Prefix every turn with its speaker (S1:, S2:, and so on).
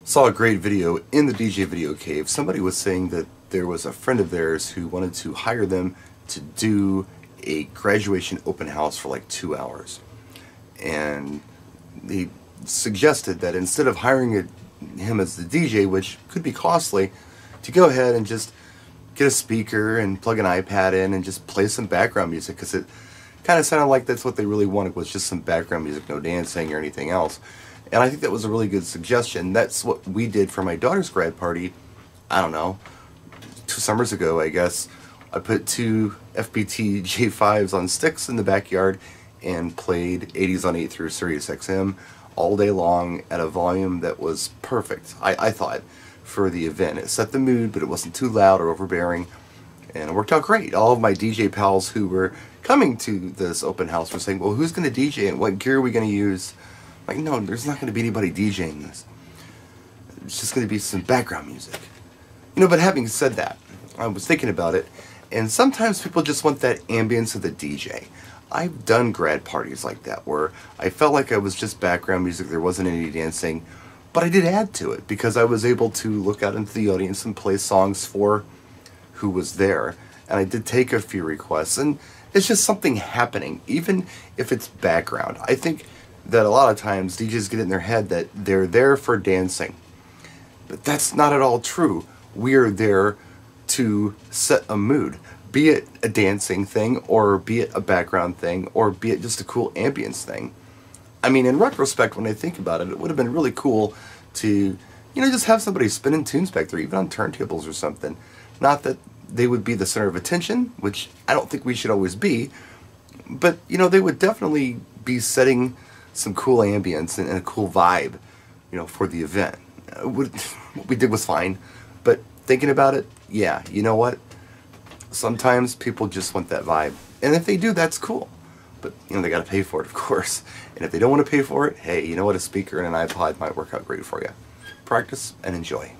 S1: Saw a great video in the DJ Video Cave. Somebody was saying that there was a friend of theirs who wanted to hire them to do a graduation open house for like 2 hours. And he suggested that instead of hiring him as the DJ, which could be costly, to go ahead and just get a speaker and plug an iPad in and just play some background music, because it kind of sounded like that's what they really wanted, was just some background music, no dancing or anything else. And I think that was a really good suggestion. That's what we did for my daughter's grad party, I don't know, 2 summers ago, I guess. I put 2 FPT J5s on sticks in the backyard and played 80s on 8 through Sirius XM all day long at a volume that was perfect, I thought, for the event. It set the mood, but it wasn't too loud or overbearing, and it worked out great. All of my DJ pals who were coming to this open house were saying, well, who's going to DJ and what gear are we going to use? Like, no, there's not going to be anybody DJing this. It's just going to be some background music. You know, but having said that, I was thinking about it, and sometimes people just want that ambience of the DJ. I've done grad parties like that, where I felt like I was just background music, there wasn't any dancing, but I did add to it, because I was able to look out into the audience and play songs for who was there. And I did take a few requests, and it's just something happening, even if it's background. I think that a lot of times DJs get in their head that they're there for dancing. But that's not at all true. We're there to set a mood, be it a dancing thing, or be it a background thing, or be it just a cool ambience thing. I mean, in retrospect, when I think about it, it would have been really cool to, you know, just have somebody spinning tunes back there, even on turntables or something. Not that they would be the center of attention, which I don't think we should always be, but, you know, they would definitely be setting some cool ambience and a cool vibe, you know, for the event. What we did was fine, but thinking about it, yeah, you know what? Sometimes people just want that vibe, and if they do, that's cool. But, you know, they got to pay for it, of course. And if they don't want to pay for it, hey, you know what? A speaker and an iPod might work out great for you. Practice and enjoy.